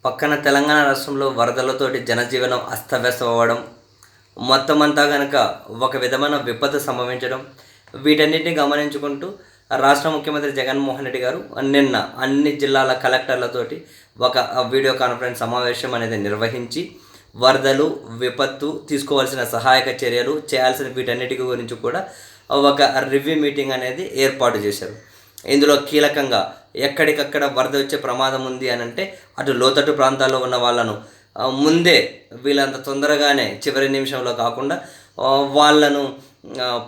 పక్కన తెలంగాణ రాష్ట్రంలో వరదలతోటి జనజీవనం అస్తవ్యస్తం అవ్వడం, మొత్తం అంతా కనుక ఒక విధమైన విపత్తు సంభవించడం, వీటన్నిటిని గమనించుకుంటూ రాష్ట్ర ముఖ్యమంత్రి జగన్మోహన్ రెడ్డి గారు నిన్న అన్ని జిల్లాల కలెక్టర్లతోటి ఒక వీడియో కాన్ఫరెన్స్ సమావేశం అనేది నిర్వహించి వరదలు, విపత్తు, తీసుకోవాల్సిన సహాయక చర్యలు, చేయాల్సిన వీటన్నిటి గురించి కూడా ఒక రివ్యూ మీటింగ్ అనేది ఏర్పాటు చేశారు. ఇందులో కీలకంగా ఎక్కడికక్కడ వరద వచ్చే ప్రమాదం ఉంది అని అంటే అటు లోతట్టు ప్రాంతాల్లో ఉన్న వాళ్ళను ముందే వీళ్ళంత తొందరగానే చివరి నిమిషంలో కాకుండా వాళ్ళను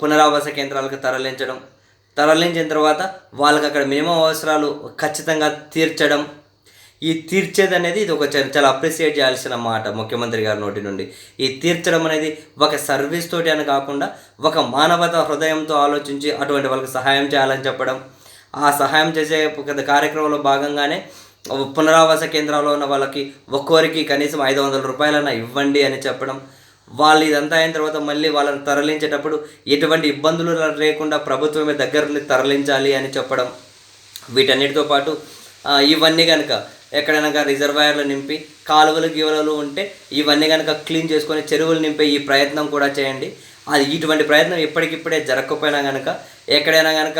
పునరావాస కేంద్రాలకు తరలించిన తర్వాత వాళ్ళకి అక్కడ మినిమం అవసరాలు ఖచ్చితంగా తీర్చడం. ఈ తీర్చేది అనేది ఇది ఒక చాలా అప్రిషియేట్ చేయాల్సిన మాట ముఖ్యమంత్రి గారి నోటి నుండి. ఈ తీర్చడం అనేది ఒక సర్వీస్ తోటి అని కాకుండా ఒక మానవత హృదయంతో ఆలోచించి అటువంటి వాళ్ళకి సహాయం చేయాలని చెప్పడం. ఆ సహాయం చేసే కార్యక్రమంలో భాగంగానే పునరావాస కేంద్రాల్లో ఉన్న వాళ్ళకి ఒక్కొరికి కనీసం 500 రూపాయలన్నా ఇవ్వండి అని చెప్పడం. వాళ్ళు ఇదంతా అయిన తర్వాత మళ్ళీ వాళ్ళని తరలించేటప్పుడు ఎటువంటి ఇబ్బందులు లేకుండా ప్రభుత్వమే దగ్గర తరలించాలి అని చెప్పడం. వీటన్నిటితో పాటు ఇవన్నీ కనుక ఎక్కడైనా రిజర్వాయర్లు నింపి కాలువలు గీవలు ఉంటే ఇవన్నీ కనుక క్లీన్ చేసుకొని చెరువులు నింపే ఈ ప్రయత్నం కూడా చేయండి. అది ఇటువంటి ప్రయత్నం ఇప్పటికిప్పుడే జరగకపోయినా కనుక ఎక్కడైనా కనుక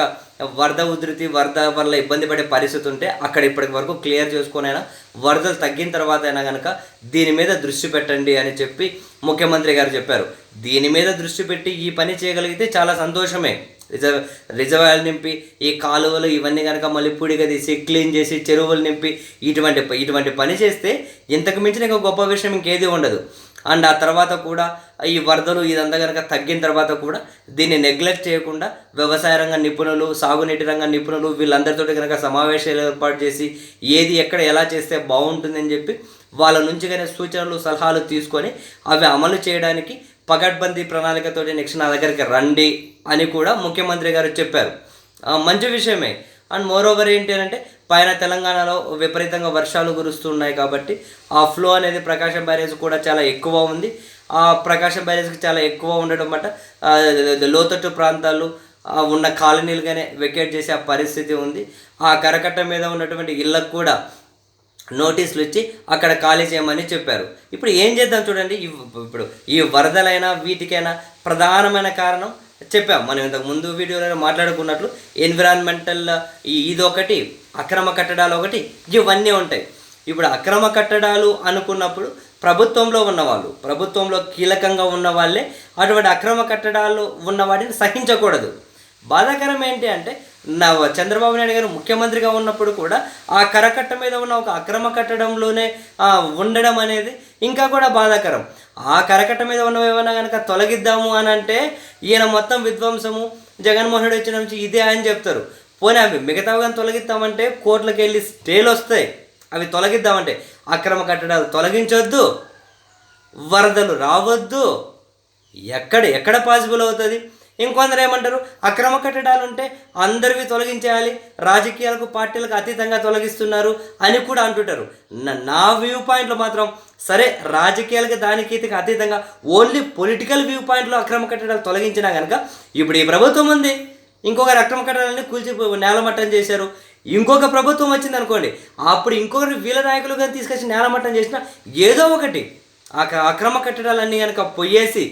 వరద ఉధృతి, వరద వల్ల ఇబ్బంది పడే పరిస్థితి ఉంటే అక్కడ ఇప్పటి వరకు క్లియర్ చేసుకునైనా వరదలు తగ్గిన తర్వాత అయినా కనుక దీని మీద దృష్టి పెట్టండి అని చెప్పి ముఖ్యమంత్రి గారు చెప్పారు. దీని మీద దృష్టి పెట్టి ఈ పని చేయగలిగితే చాలా సంతోషమే. రిజర్వాయర్లు నింపి ఈ కాలువలు ఇవన్నీ కనుక మళ్ళీ పూడిగా తీసి క్లీన్ చేసి చెరువులు నింపి ఇటువంటి పని చేస్తే ఇంతకు మించిన ఇంకా గొప్ప విషయం ఇంకేది ఉండదు. అండ్ ఆ తర్వాత కూడా ఈ వరదలు ఇదంతా కనుక తగ్గిన తర్వాత కూడా దీన్ని నెగ్లెక్ట్ చేయకుండా వ్యవసాయ రంగ నిపుణులు, సాగునీటి రంగ నిపుణులు వీళ్ళందరితో కనుక సమావేశాలు ఏర్పాటు చేసి ఏది ఎక్కడ ఎలా చేస్తే బాగుంటుందని చెప్పి వాళ్ళ నుంచి కానీ సూచనలు, సలహాలు తీసుకొని అవి అమలు చేయడానికి పకడ్బందీ ప్రణాళికతోటి నెక్స్ట్ నా దగ్గరికి రండి అని కూడా ముఖ్యమంత్రి గారు చెప్పారు. మంచి విషయమే. అండ్ మోరోవర్ ఏంటి అంటే పైన తెలంగాణలో విపరీతంగా వర్షాలు కురుస్తున్నాయి కాబట్టి ఆ ఫ్లో అనేది ప్రకాశం బ్యారేజ్ కూడా చాలా ఎక్కువ ఉంది. ఆ ప్రకాశం బ్యారేజ్కి చాలా ఎక్కువ ఉండడం బట్ట లోతట్టు ప్రాంతాలు ఉన్న కాలనీలుగానే వెకేట్ చేసే పరిస్థితి ఉంది. ఆ కరకట్ట మీద ఉన్నటువంటి ఇళ్ళకు కూడా నోటీసులు ఇచ్చి అక్కడ ఖాళీ చేయమని చెప్పారు. ఇప్పుడు ఏం చేద్దాం చూడండి. ఇప్పుడు ఈ వరదలైనా వీటికైనా ప్రధానమైన కారణం చెప్పాం. మనం ఇంతకు ముందు వీడియోలో మాట్లాడుకున్నట్లు ఎన్విరాన్మెంటల్ ఇదొకటి, అక్రమ కట్టడాలు ఒకటి, ఇవన్నీ ఉంటాయి. ఇప్పుడు అక్రమ కట్టడాలు అనుకున్నప్పుడు ప్రభుత్వంలో కీలకంగా ఉన్న వాళ్ళే అటువంటి అక్రమ కట్టడాలు ఉన్న వాటిని సహించకూడదు. బాధాకరం ఏంటి అంటే చంద్రబాబు నాయుడు గారు ముఖ్యమంత్రిగా ఉన్నప్పుడు కూడా ఆ కరకట్ట మీద ఉన్న ఒక అక్రమ కట్టడంలోనే ఉండడం అనేది ఇంకా కూడా బాధాకరం. ఆ కరకట్ట మీద ఉన్నవి ఏమైనా కనుక తొలగిద్దాము అని అంటే ఈయన మొత్తం విధ్వంసము జగన్మోహన్ రెడ్డి వచ్చిన నుంచి ఇదే అని చెప్తారు. పోనీ అవి మిగతావి కానీ తొలగిద్దామంటే కోర్టులకు వెళ్ళి స్టేలు వస్తాయి. అవి తొలగిద్దామంటే అక్రమ కట్టడాలు తొలగించొద్దు, వరదలు రావద్దు, ఎక్కడ పాసిబుల్ అవుతుంది? ఇంకొందరు ఏమంటారు, అక్రమ కట్టడాలు ఉంటే అందరివి తొలగించేయాలి, రాజకీయాలకు పార్టీలకు అతీతంగా తొలగిస్తున్నారు అని కూడా అంటుంటారు. నా వ్యూ పాయింట్లో మాత్రం సరే, రాజకీయాలకి దానికి అతీతంగా ఓన్లీ పొలిటికల్ వ్యూ పాయింట్లో అక్రమ కట్టడాలు తొలగించినా కనుక ఇప్పుడు ఈ ప్రభుత్వం ఉంది, ఇంకొకరు అక్రమ కట్టడాలని కూల్చి నేలమట్టం చేశారు. ఇంకొక ప్రభుత్వం వచ్చింది అనుకోండి, అప్పుడు ఇంకొకరు వీళ్ళ నాయకులు కానీ తీసుకొచ్చి నేలమట్టం చేసినా ఏదో ఒకటి అక్రమ కట్టడాలన్నీ కనుక పొయ్యేసి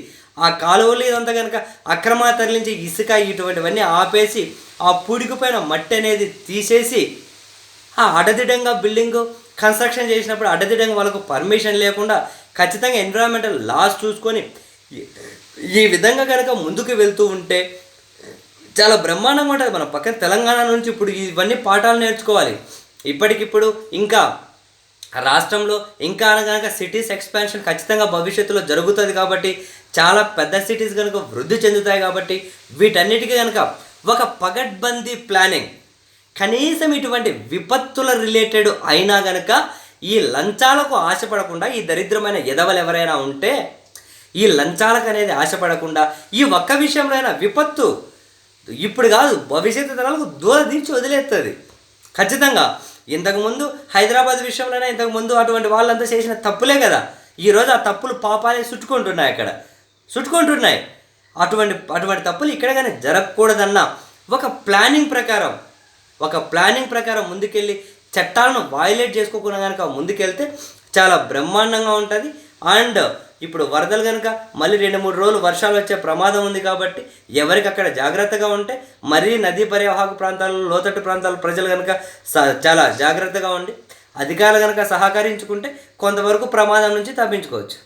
ఆ కాలువలు ఇదంతా కనుక అక్రమ తరలించి ఇసుక ఇటువంటివన్నీ ఆపేసి ఆ పూడికిపోయిన మట్టి అనేది తీసేసి ఆ అడ్డదిడ్డంగా బిల్డింగ్ కన్స్ట్రక్షన్ చేసినప్పుడు అడ్డదిడ్డంగా వాళ్ళకు పర్మిషన్ లేకుండా ఖచ్చితంగా ఎన్విరాన్మెంటల్ లాస్ చూసుకొని ఈ విధంగా కనుక ముందుకు వెళ్తూ ఉంటే చాలా బ్రహ్మాండంగా ఉంటుంది. మన పక్కన తెలంగాణ నుంచి ఇప్పుడు ఇవన్నీ పాఠాలు నేర్చుకోవాలి. ఇప్పటికిప్పుడు ఇంకా రాష్ట్రంలో ఇంకా కనుక సిటీస్ ఎక్స్పాన్షన్ ఖచ్చితంగా భవిష్యత్తులో జరుగుతుంది కాబట్టి చాలా పెద్ద సిటీస్ కనుక వృద్ధి చెందుతాయి కాబట్టి వీటన్నిటికీ కనుక ఒక పగడ్బందీ ప్లానింగ్, కనీసం ఇటువంటి విపత్తుల రిలేటెడ్ అయినా కనుక ఈ లంచాలకు ఆశపడకుండా ఈ దరిద్రమైన ఎదవలు ఎవరైనా ఉంటే ఈ లంచాలకు అనేది ఆశపడకుండా ఈ ఒక్క విషయంలో అయినా విపత్తు ఇప్పుడు కాదు భవిష్యత్తు తరాలకు దూరదీర్చి వదిలేస్తుంది ఖచ్చితంగా. ఇంతకుముందు హైదరాబాద్ విషయంలోనే ఇంతకుముందు అటువంటి వాళ్ళంతా చేసిన తప్పులే కదా ఈరోజు ఆ తప్పులు పాపాలే చుట్టుకుంటున్నాయి. అటువంటి తప్పులు ఇక్కడ కానీ జరగకూడదన్న ఒక ప్లానింగ్ ప్రకారం ముందుకెళ్ళి చట్టాలను వైలేట్ చేసుకోకుండా కనుక ముందుకెళ్తే చాలా బ్రహ్మాండంగా ఉంటుంది. అండ్ ఇప్పుడు వరదలు కనుక మళ్ళీ 2-3 రోజులు వర్షాలు వచ్చే ప్రమాదం ఉంది కాబట్టి ఎవరికి అక్కడ జాగ్రత్తగా ఉంటే, మరీ నదీ పరివాహక ప్రాంతాల్లో లోతట్టు ప్రాంతాల ప్రజలు కనుక చాలా జాగ్రత్తగా ఉండి అధికారులు కనుక సహకరించుకుంటే కొంతవరకు ప్రమాదం నుంచి తప్పించుకోవచ్చు.